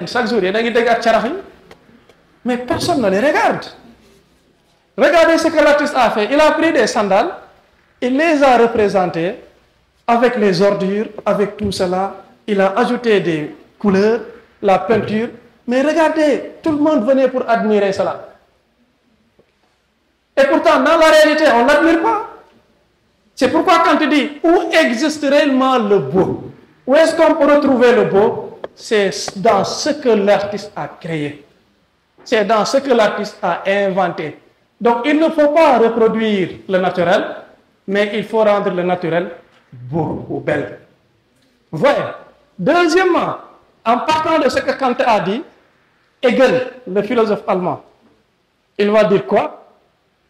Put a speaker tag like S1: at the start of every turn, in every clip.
S1: Chaque jour, il y a des gens mais personne ne les regarde. Regardez ce que l'artiste a fait. Il a pris des sandales, il les a représentées avec les ordures, avec tout cela. Il a ajouté des couleurs, la peinture. Mais regardez, tout le monde venait pour admirer cela. Et pourtant, dans la réalité, on ne l'admire pas. C'est pourquoi quand tu dis où existe réellement le beau, où est-ce qu'on peut retrouver le beau, c'est dans ce que l'artiste a créé. C'est dans ce que l'artiste a inventé. Donc, il ne faut pas reproduire le naturel, mais il faut rendre le naturel beau ou bel. Voilà. Deuxièmement, en partant de ce que Kant a dit, Hegel, le philosophe allemand, il va dire quoi?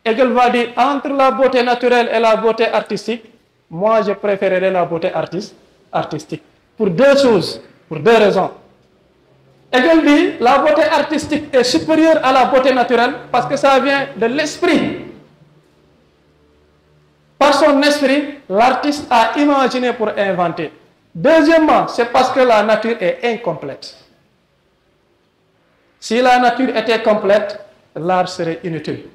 S1: Hegel va dire, entre la beauté naturelle et la beauté artistique, moi je préférerais la beauté artistique. Pour deux choses, pour deux raisons. Hegel dit, la beauté artistique est supérieure à la beauté naturelle parce que ça vient de l'esprit. Par son esprit, l'artiste a imaginé pour inventer. Deuxièmement, c'est parce que la nature est incomplète. Si la nature était complète, l'art serait inutile.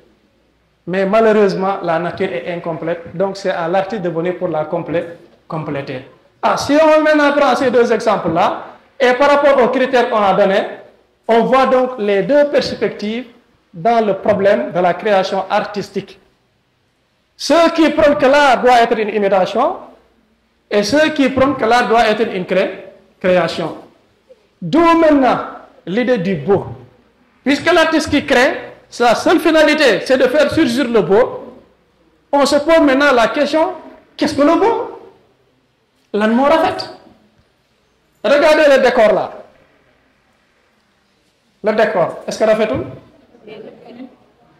S1: Mais malheureusement, la nature est incomplète, donc c'est à l'artiste de venir pour la compléter. Si on maintenant prend ces deux exemples-là, et par rapport aux critères qu'on a donnés, on voit donc les deux perspectives dans le problème de la création artistique. Ceux qui prônent que l'art doit être une imitation, et ceux qui prônent que l'art doit être une création. D'où maintenant l'idée du beau. Puisque l'artiste qui crée, sa seule finalité, c'est de faire surgir le beau, on se pose maintenant la question, qu'est-ce que le beau? L'amour a fait. Regardez le décor là. Le décor, est-ce qu'elle a fait tout?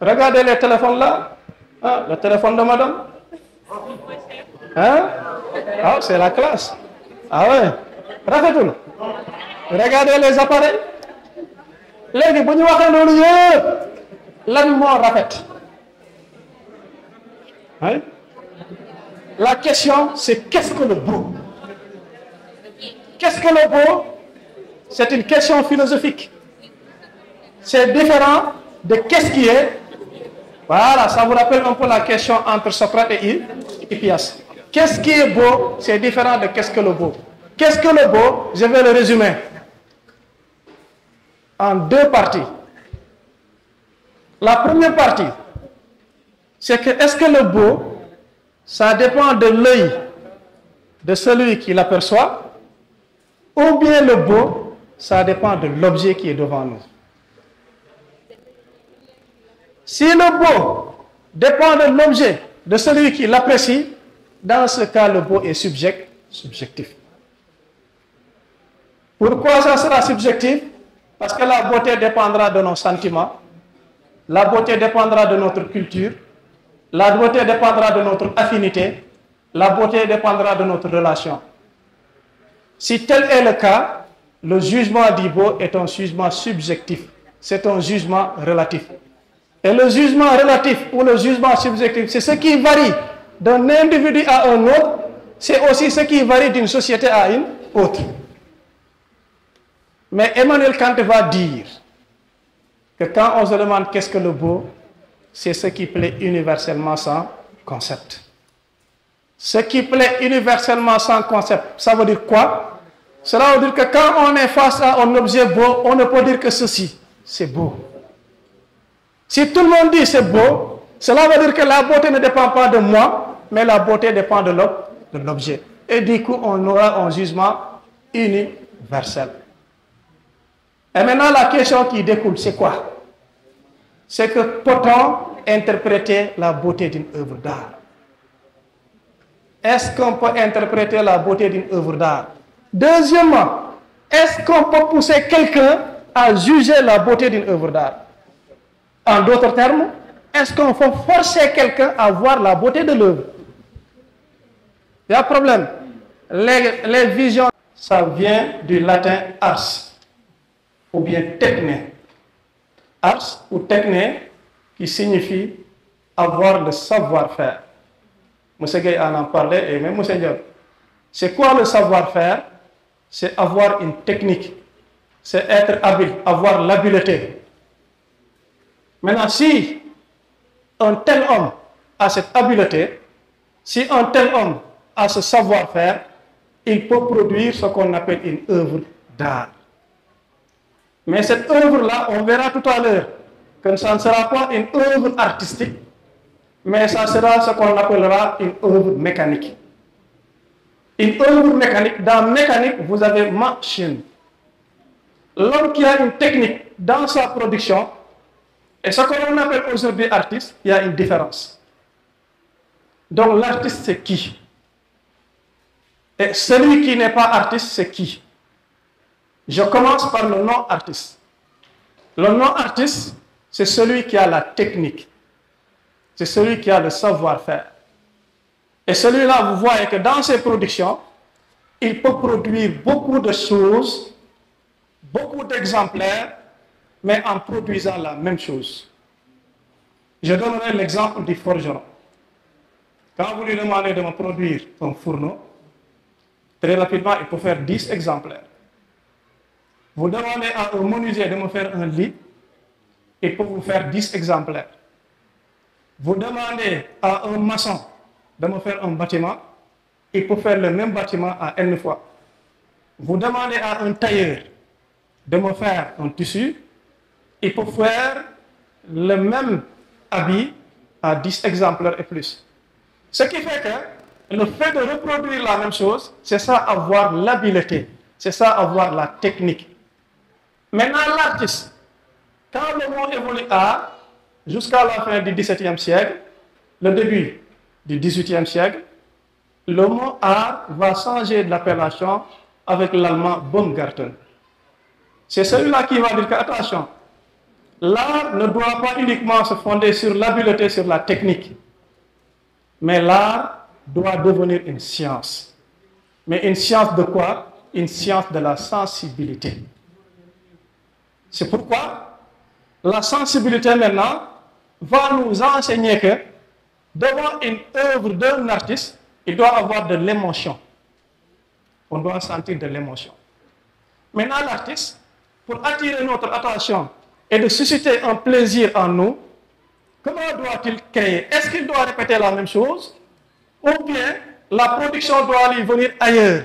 S1: Regardez les téléphones là. Ah, le téléphone de madame. Hein? Ah, c'est la classe. Ah ouais. Rafetoul. Regardez les appareils. Les l'amour rafet. Hein? La question, c'est qu'est-ce que le beau? Qu'est-ce que le beau? C'est une question philosophique. C'est différent de qu'est-ce qui est. Voilà, ça vous rappelle un peu la question entre Socrate et Hippias. Qu'est-ce qui est beau? C'est différent de qu'est-ce que le beau. Qu'est-ce que le beau? Je vais le résumer en deux parties. La première partie, c'est que est-ce que le beau, ça dépend de l'œil de celui qui l'aperçoit, ou bien le beau, ça dépend de l'objet qui est devant nous. Si le beau dépend de l'objet de celui qui l'apprécie, dans ce cas, le beau est subjectif. Pourquoi ça sera subjectif? Parce que la beauté dépendra de nos sentiments, la beauté dépendra de notre culture, la beauté dépendra de notre affinité, la beauté dépendra de notre relation. Si tel est le cas, le jugement du beau est un jugement subjectif, c'est un jugement relatif. Et le jugement relatif ou le jugement subjectif, c'est ce qui varie d'un individu à un autre, c'est aussi ce qui varie d'une société à une autre. Mais Emmanuel Kant va dire que quand on se demande qu'est-ce que le beau, c'est ce qui plaît universellement sans concept. Ce qui plaît universellement sans concept, ça veut dire quoi? Cela veut dire que quand on est face à un objet beau, on ne peut dire que ceci, c'est beau. Si tout le monde dit c'est beau, cela veut dire que la beauté ne dépend pas de moi, mais la beauté dépend de l'objet. Et du coup, on aura un jugement universel. Et maintenant, la question qui découle, c'est quoi? C'est que peut-on interpréter la beauté d'une œuvre d'art? Est-ce qu'on peut interpréter la beauté d'une œuvre d'art? Deuxièmement, est-ce qu'on peut pousser quelqu'un à juger la beauté d'une œuvre d'art? En d'autres termes, est-ce qu'on peut forcer quelqu'un à voir la beauté de l'œuvre? Il y a un problème. Les visions, ça vient du latin ars, ou bien techne. Ars ou techne, qui signifie avoir le savoir-faire. M. Gay en parlait, et même M. Diop. C'est quoi le savoir-faire? C'est avoir une technique. c'est être habile, avoir l'habileté. Maintenant, si un tel homme a cette habileté, si un tel homme a ce savoir-faire, il peut produire ce qu'on appelle une œuvre d'art. Mais cette œuvre-là, on verra tout à l'heure que ça ne sera pas une œuvre artistique, mais ça sera ce qu'on appellera une œuvre mécanique. Une œuvre mécanique, dans mécanique, vous avez machine. L'homme qui a une technique dans sa production, et ce qu'on appelle aujourd'hui artiste, il y a une différence. Donc l'artiste, c'est qui? Et celui qui n'est pas artiste, c'est qui? Je commence par le non-artiste. Le non-artiste, c'est celui qui a la technique. C'est celui qui a le savoir-faire. Et celui-là, vous voyez que dans ses productions, il peut produire beaucoup de choses, beaucoup d'exemplaires, mais en produisant la même chose. Je donnerai l'exemple du forgeron. Quand vous lui demandez de me produire un fourneau, très rapidement, il peut faire 10 exemplaires. Vous demandez à un menuisier de me faire un lit, il peut vous faire 10 exemplaires. Vous demandez à un maçon de me faire un bâtiment, il peut faire le même bâtiment à N fois. Vous demandez à un tailleur de me faire un tissu, il peut faire le même habit à 10 exemplaires et plus. Ce qui fait que le fait de reproduire la même chose, c'est ça avoir l'habileté, c'est ça avoir la technique. Maintenant, l'artiste, quand le monde évolue jusqu'à la fin du XVIIe siècle, le début du XVIIIe siècle, le mot art va changer d'appellation avec l'allemand Baumgarten. C'est celui-là qui va dire que, attention, l'art ne doit pas uniquement se fonder sur l'habileté, sur la technique, mais l'art doit devenir une science. Mais une science de quoi? Une science de la sensibilité. C'est pourquoi la sensibilité maintenant va nous enseigner que devant une œuvre d'un artiste, il doit avoir de l'émotion. On doit sentir de l'émotion. Maintenant, l'artiste, pour attirer notre attention et de susciter un plaisir en nous, comment doit-il créer? Est-ce qu'il doit répéter la même chose? Ou bien la production doit lui venir ailleurs?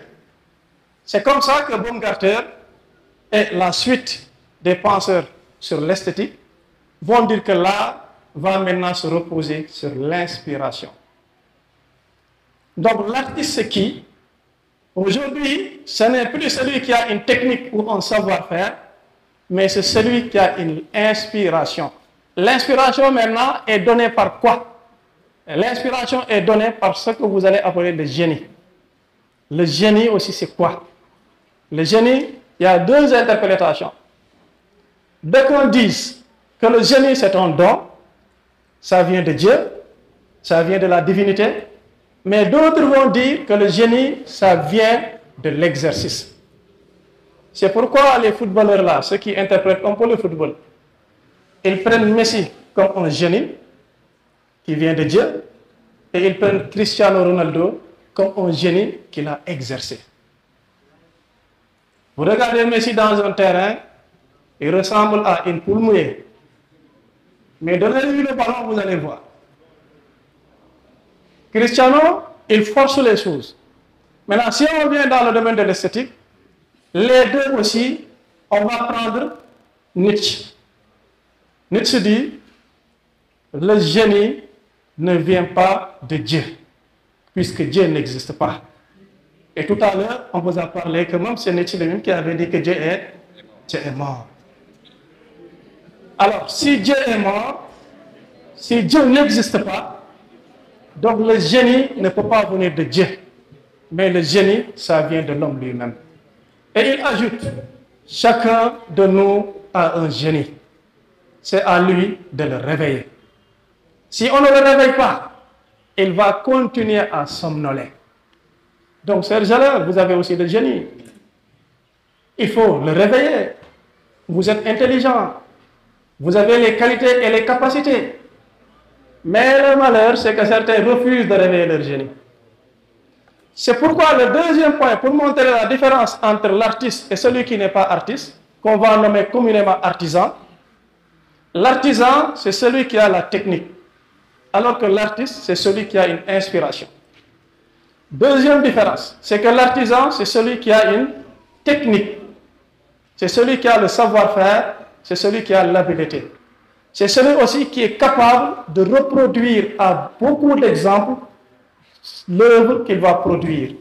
S1: C'est comme ça que Baumgarten et la suite des penseurs sur l'esthétique vont dire que l'art va maintenant se reposer sur l'inspiration. Donc l'artiste, c'est qui? Aujourd'hui, ce n'est plus celui qui a une technique ou un savoir-faire, mais c'est celui qui a une inspiration. L'inspiration maintenant est donnée par quoi? L'inspiration est donnée par ce que vous allez appeler le génie. Le génie aussi, c'est quoi? Le génie, il y a deux interprétations. D'aucuns disent que le génie, c'est un don, ça vient de Dieu, ça vient de la divinité, mais d'autres vont dire que le génie, ça vient de l'exercice. C'est pourquoi les footballeurs là, ceux qui interprètent un peu le football, ils prennent Messi comme un génie qui vient de Dieu, et ils prennent Cristiano Ronaldo comme un génie qu'il a exercé. Vous regardez Messi dans un terrain, il ressemble à une poule mouillée. Mais donnez-lui le ballon, vous allez voir. Cristiano, il force les choses. Maintenant, si on vient dans le domaine de l'esthétique, les deux aussi, on va prendre Nietzsche. Nietzsche dit, le génie ne vient pas de Dieu, puisque Dieu n'existe pas. Et tout à l'heure, on vous a parlé que même c'est Nietzsche lui-même qui avait dit que Dieu est mort. Alors, si Dieu est mort, si Dieu n'existe pas, donc le génie ne peut pas venir de Dieu. Mais le génie, ça vient de l'homme lui-même. Et il ajoute, chacun de nous a un génie. C'est à lui de le réveiller. Si on ne le réveille pas, il va continuer à somnoler. Donc, Serge Alain, vous avez aussi le génie. Il faut le réveiller. Vous êtes intelligent. Vous avez les qualités et les capacités. Mais le malheur, c'est que certains refusent de réveiller leur génie. C'est pourquoi le deuxième point, pour montrer la différence entre l'artiste et celui qui n'est pas artiste, qu'on va nommer communément artisan. L'artisan, c'est celui qui a la technique, alors que l'artiste, c'est celui qui a une inspiration. Deuxième différence, c'est que l'artisan, c'est celui qui a une technique. C'est celui qui a le savoir-faire, c'est celui qui a l'habileté. C'est celui aussi qui est capable de reproduire à beaucoup d'exemples l'œuvre qu'il va produire.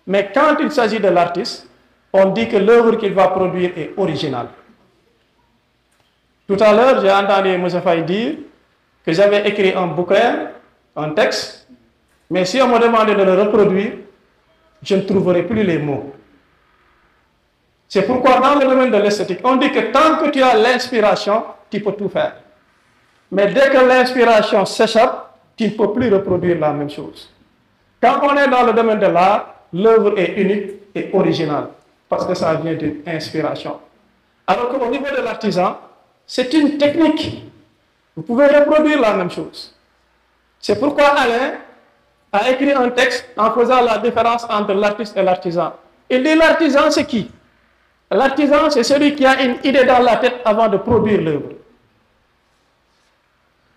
S1: Mais quand il s'agit de l'artiste, on dit que l'œuvre qu'il va produire est originale. Tout à l'heure, j'ai entendu M. Faye dire que j'avais écrit un bouquin, un texte, mais si on me demandait de le reproduire, je ne trouverai plus les mots. C'est pourquoi dans le domaine de l'esthétique, on dit que tant que tu as l'inspiration, tu peux tout faire. Mais dès que l'inspiration s'échappe, tu ne peux plus reproduire la même chose. Quand on est dans le domaine de l'art, l'œuvre est unique et originale, parce que ça vient d'une inspiration. Alors qu'au niveau de l'artisan, c'est une technique. Vous pouvez reproduire la même chose. C'est pourquoi Alain a écrit un texte en faisant la différence entre l'artiste et l'artisan. Il dit l'artisan, c'est qui? L'artisan, c'est celui qui a une idée dans la tête avant de produire l'œuvre.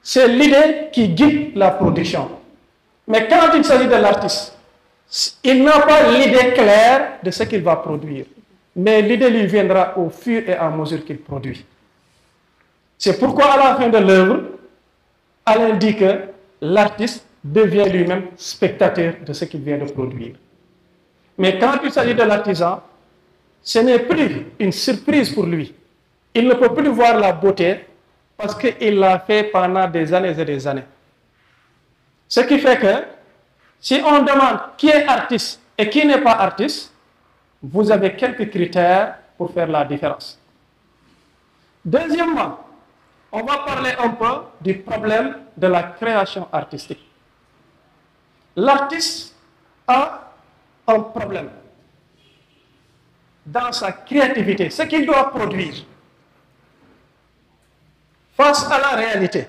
S1: C'est l'idée qui guide la production. Mais quand il s'agit de l'artiste, il n'a pas l'idée claire de ce qu'il va produire. Mais l'idée lui viendra au fur et à mesure qu'il produit. C'est pourquoi à la fin de l'œuvre, Alain dit que l'artiste devient lui-même spectateur de ce qu'il vient de produire. Mais quand il s'agit de l'artisan, ce n'est plus une surprise pour lui. Il ne peut plus voir la beauté parce qu'il l'a fait pendant des années et des années. Ce qui fait que si on demande qui est artiste et qui n'est pas artiste, vous avez quelques critères pour faire la différence. Deuxièmement, on va parler un peu du problème de la création artistique. L'artiste a un problème dans sa créativité, ce qu'il doit produire face à la réalité.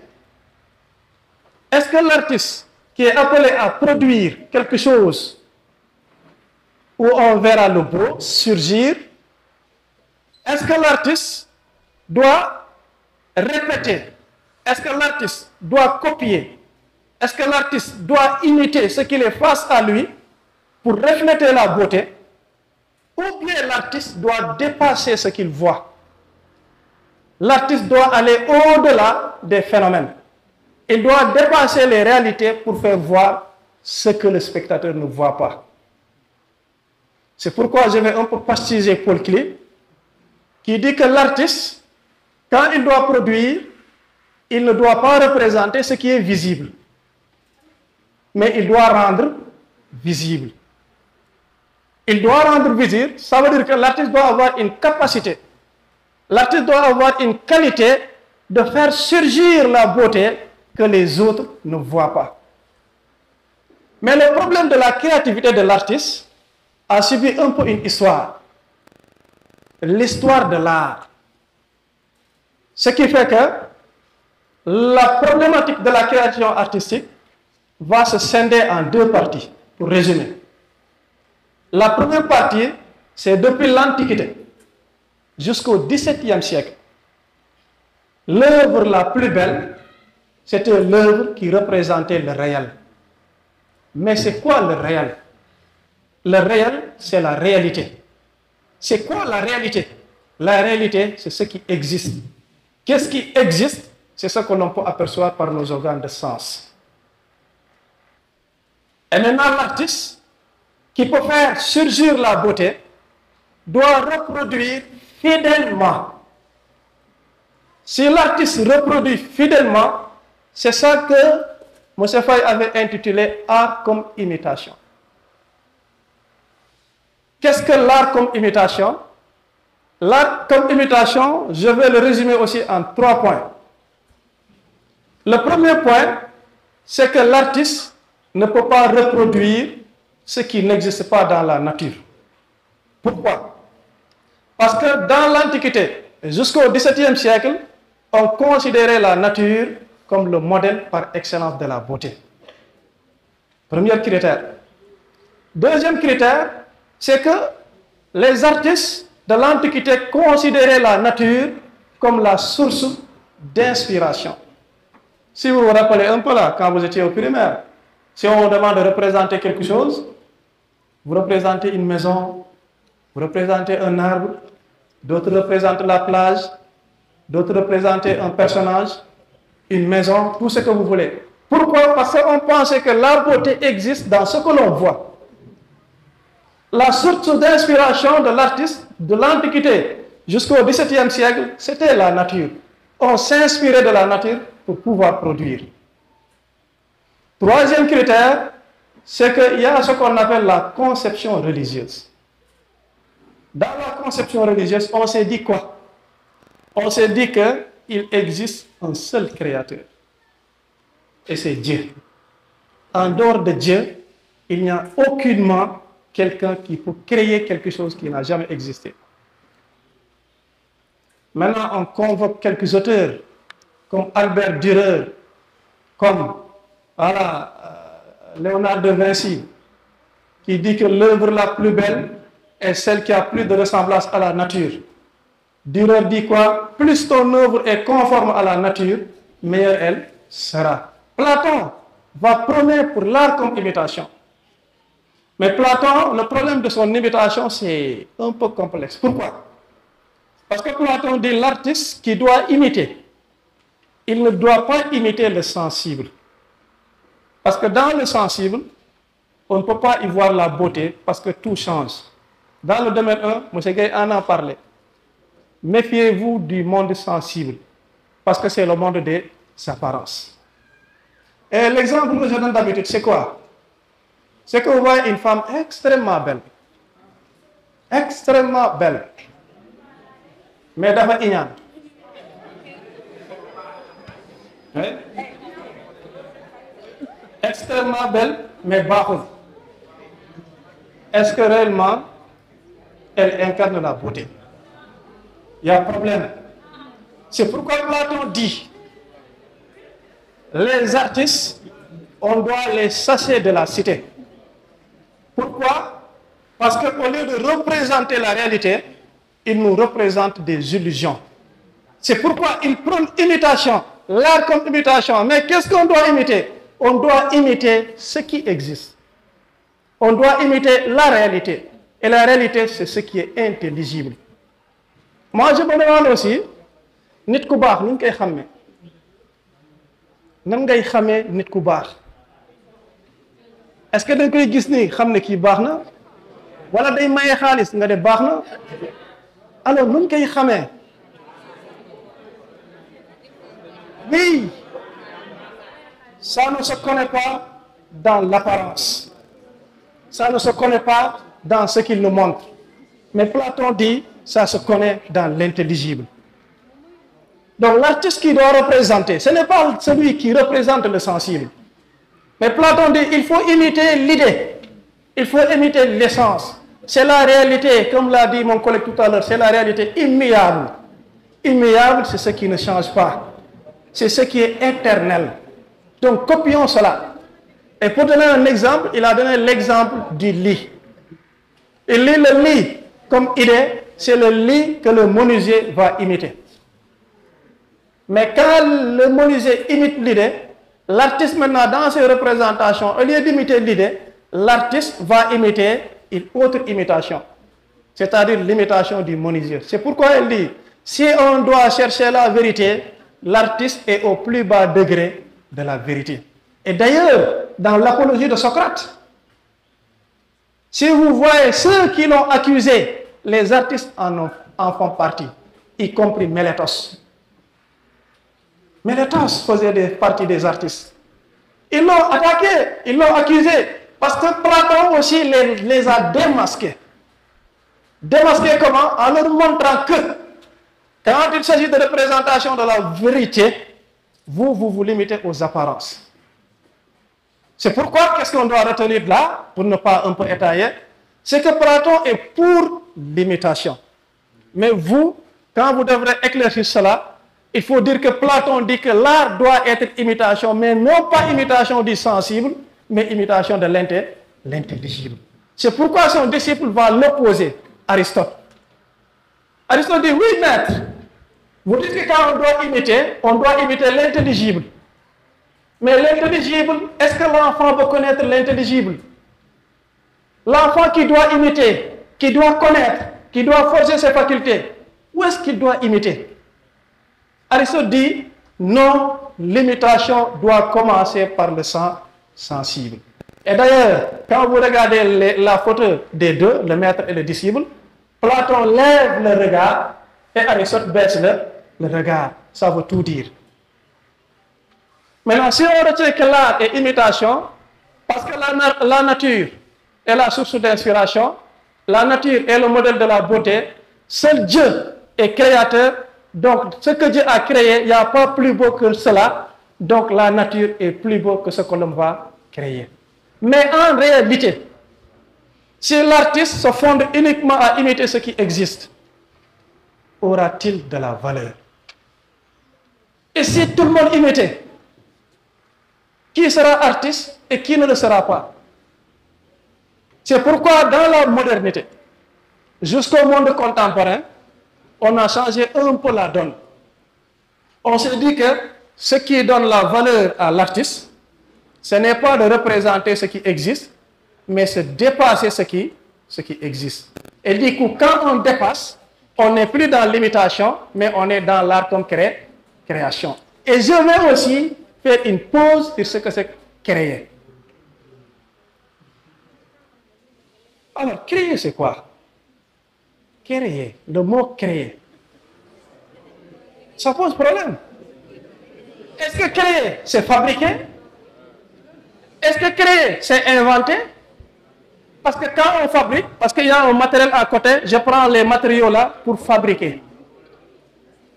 S1: Est-ce que l'artiste qui est appelé à produire quelque chose où on verra le beau surgir, est-ce que l'artiste doit répéter? Est-ce que l'artiste doit copier? Est-ce que l'artiste doit imiter ce qu'il est face à lui pour refléter la beauté? Ou bien l'artiste doit dépasser ce qu'il voit? L'artiste doit aller au-delà des phénomènes. Il doit dépasser les réalités pour faire voir ce que le spectateur ne voit pas. C'est pourquoi je vais un peu pastiger Paul Klee, qui dit que l'artiste, quand il doit produire, il ne doit pas représenter ce qui est visible, mais il doit rendre visible. Il doit rendre visible, ça veut dire que l'artiste doit avoir une capacité, l'artiste doit avoir une qualité de faire surgir la beauté que les autres ne voient pas. Mais le problème de la créativité de l'artiste a subi un peu une histoire. L'histoire de l'art. Ce qui fait que la problématique de la création artistique va se scinder en deux parties, pour résumer. La première partie, c'est depuis l'Antiquité jusqu'au XVIIe siècle. L'œuvre la plus belle, c'était l'œuvre qui représentait le réel. Mais c'est quoi le réel? Le réel, c'est la réalité. C'est quoi la réalité? La réalité, c'est ce qui existe. Qu'est-ce qui existe? C'est ce que l'on peut apercevoir par nos organes de sens. Et maintenant, l'artiste qui peut faire surgir la beauté doit reproduire fidèlement. Si l'artiste reproduit fidèlement, c'est ça que M. Faye avait intitulé « Art comme imitation ». Qu'est-ce que l'art comme imitation? L'art comme imitation, je vais le résumer aussi en 3 points. Le premier point, c'est que l'artiste ne peut pas reproduire ce qui n'existe pas dans la nature. Pourquoi? Parce que dans l'Antiquité, jusqu'au XVIIe siècle, on considérait la nature comme le modèle par excellence de la beauté. Premier critère. Deuxième critère, c'est que les artistes de l'Antiquité considéraient la nature comme la source d'inspiration. Si vous vous rappelez un peu là, quand vous étiez au primaire, si on vous demande de représenter quelque chose, vous représentez une maison, vous représentez un arbre, d'autres représentent la plage, d'autres représentent un personnage, une maison, tout ce que vous voulez. Pourquoi? Parce qu'on pensait que la beauté existe dans ce que l'on voit. La source d'inspiration de l'artiste de l'Antiquité jusqu'au XVIIe siècle, c'était la nature. On s'inspirait de la nature pour pouvoir produire. Troisième critère, c'est qu'il y a ce qu'on appelle la conception religieuse. Dans la conception religieuse, on s'est dit quoi? On s'est dit qu'il existe un seul créateur. Et c'est Dieu. En dehors de Dieu, il n'y a aucunement quelqu'un qui peut créer quelque chose qui n'a jamais existé. Maintenant, on convoque quelques auteurs, comme Albert Dürer, comme Léonard de Vinci, qui dit que l'œuvre la plus belle est celle qui a plus de ressemblance à la nature. Dürer dit quoi? Plus ton œuvre est conforme à la nature, meilleure elle sera. Platon va prôner pour l'art comme imitation. Mais Platon, le problème de son imitation, c'est un peu complexe. Pourquoi? Parce que Platon dit l'artiste qui doit imiter, il ne doit pas imiter le sensible. Parce que dans le sensible, on ne peut pas y voir la beauté parce que tout change. Dans le domaine 1, M. Gay en a parlé. Méfiez-vous du monde sensible parce que c'est le monde des apparences. Et l'exemple que je donne d'habitude, c'est quoi? C'est que vous voyez une femme extrêmement belle. Extrêmement belle. Mais d'abord, ignane. Extrêmement belle, mais baaxul. Est-ce que réellement, elle incarne la beauté? Il y a un problème. C'est pourquoi Platon dit, les artistes, on doit les chasser de la cité. Pourquoi? Parce qu'au lieu de représenter la réalité, ils nous représentent des illusions. C'est pourquoi ils prennent imitation, l'art comme imitation. Mais qu'est-ce qu'on doit imiter? On doit imiter ce qui existe. On doit imiter la réalité. Et la réalité, c'est ce qui est intelligible. Moi, je me demande aussi, nit ku baax nu koy xamé? Nan ngay xamé nit ku baax? Est-ce que da koy gis ni xamné ki baax na? Wala day maye xaalis nga dé baax na? Alors nu koy xamé? Oui, ça ne se connaît pas dans l'apparence. Ça ne se connaît pas dans ce qu'il nous montre. Mais Platon dit, ça se connaît dans l'intelligible. Donc l'artiste qui doit représenter, ce n'est pas celui qui représente le sensible. Mais Platon dit, il faut imiter l'idée. Il faut imiter l'essence. C'est la réalité, comme l'a dit mon collègue tout à l'heure, c'est la réalité immuable. Immuable, c'est ce qui ne change pas. C'est ce qui est éternel. Donc copions cela. Et pour donner un exemple, il a donné l'exemple du lit. Il lit le lit comme idée, c'est le lit que le menuisier va imiter. Mais quand le menuisier imite l'idée, l'artiste maintenant dans ses représentations, au lieu d'imiter l'idée, l'artiste va imiter une autre imitation. C'est-à-dire l'imitation du menuisier. C'est pourquoi il dit, si on doit chercher la vérité, l'artiste est au plus bas degré de la vérité. Et d'ailleurs, dans l'apologie de Socrate, si vous voyez ceux qui l'ont accusé, les artistes en font partie, y compris Mélétos. Mélétos faisait partie des artistes. Ils l'ont attaqué, ils l'ont accusé, parce que Platon aussi les a démasqués. Démasqués comment? En leur montrant que, quand il s'agit de représentation de la vérité, vous limitez aux apparences. C'est pourquoi, qu'est-ce qu'on doit retenir là, pour ne pas un peu étayer, c'est que Platon est pour l'imitation. Mais vous, quand vous devrez éclaircir cela, il faut dire que Platon dit que l'art doit être imitation, mais non pas imitation du sensible, mais imitation de l'intelligible. C'est pourquoi son disciple va l'opposer, Aristote. Aristote dit, oui, maître. Vous dites que quand on doit imiter l'intelligible. Mais l'intelligible, est-ce que l'enfant veut connaître l'intelligible? L'enfant qui doit imiter, qui doit connaître, qui doit forger ses facultés, où est-ce qu'il doit imiter? Aristote dit, non, l'imitation doit commencer par le sens sensible. Et d'ailleurs, quand vous regardez la photo des deux, le maître et le disciple, Platon lève le regard et Aristote baisse le regard. Ça veut tout dire. Maintenant, si on retient que l'art est imitation, parce que la nature est la source d'inspiration, la nature est le modèle de la beauté, seul Dieu est créateur, donc ce que Dieu a créé, il n'y a pas plus beau que cela, donc la nature est plus beau que ce que l'homme va créer. Mais en réalité, si l'artiste se fonde uniquement à imiter ce qui existe, aura-t-il de la valeur? Et si tout le monde imitait, qui sera artiste et qui ne le sera pas? C'est pourquoi dans la modernité, jusqu'au monde contemporain, on a changé un peu la donne. On s'est dit que ce qui donne la valeur à l'artiste, ce n'est pas de représenter ce qui existe, mais c'est dépasser ce qui existe. Et du coup, quand on dépasse, on n'est plus dans l'imitation, mais on est dans l'art comme création. Et je vais aussi faire une pause sur ce que c'est créer. Alors, créer, c'est quoi? Créer, le mot créer, ça pose problème. Est-ce que créer, c'est fabriquer? Est-ce que créer, c'est inventer? Parce que quand on fabrique, parce qu'il y a un matériel à côté, je prends les matériaux là pour fabriquer.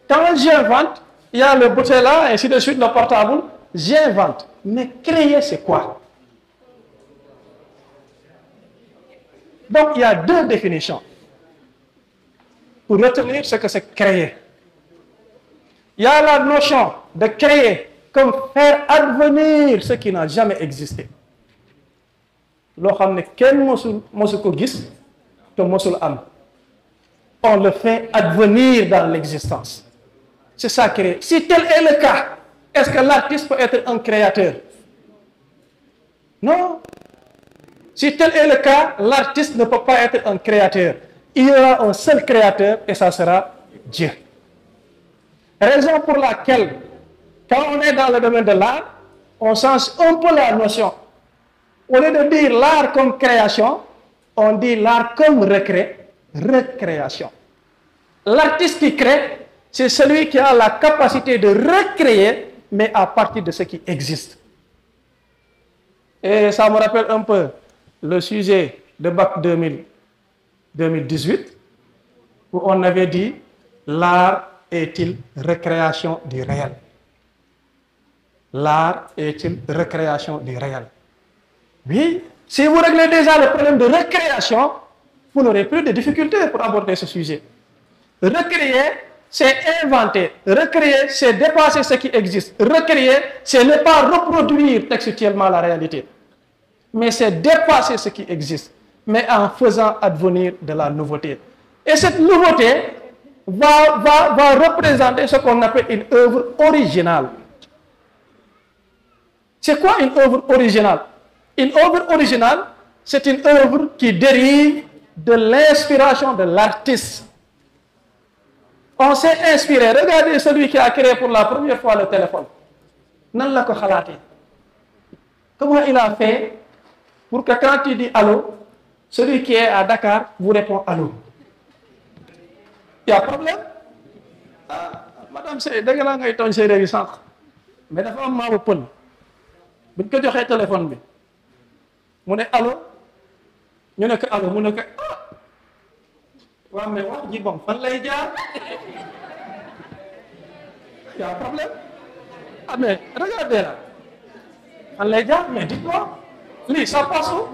S1: Quand j'invente, il y a le bouteille là, ainsi de suite, le portable, j'invente. Mais créer, c'est quoi? Donc, il y a deux définitions pour retenir ce que c'est créer. Il y a la notion de créer comme faire advenir ce qui n'a jamais existé. Lo xamne ken mosu ko gis te mosul am. On le fait advenir dans l'existence. C'est ça créer. Si tel est le cas, est-ce que l'artiste peut être un créateur? Non. Si tel est le cas, l'artiste ne peut pas être un créateur. Il y aura un seul créateur et ça sera Dieu. Raison pour laquelle, quand on est dans le domaine de l'art, on change un peu la notion. Au lieu de dire l'art comme création, on dit l'art comme recréation. L'artiste qui crée, c'est celui qui a la capacité de recréer, mais à partir de ce qui existe. Et ça me rappelle un peu le sujet de Bac 2018, où on avait dit l'art est-il recréation du réel? L'art est-il recréation du réel? Oui, si vous réglez déjà le problème de recréation, vous n'aurez plus de difficultés pour aborder ce sujet. Recréer, c'est inventer. Recréer, c'est dépasser ce qui existe. Recréer, c'est ne pas reproduire textuellement la réalité. Mais c'est dépasser ce qui existe, mais en faisant advenir de la nouveauté. Et cette nouveauté va représenter ce qu'on appelle une œuvre originale. C'est quoi une œuvre originale? Une œuvre originale, c'est une œuvre qui dérive de l'inspiration de l'artiste. On s'est inspiré. Regardez celui qui a créé pour la première fois le téléphone. Nan la ko khalaté. Comment il a fait pour que quand il dit allô, celui qui est à Dakar vous répond allô? Il y a problème? Ah, madame, c'est dégueulasse ngay ton séeréer yi sànq. Mais dafa am maamu pël. Buñ ko joxee téléphone bi. Mu ne allô? Ñu ne ko allô, mu ne ko ah. Waaw mais wax ji bon fan lay jaar? Il y a un problème? Ah mais regardez là. Fan lay jaar, mais dites-moi. Lui, ça passe où?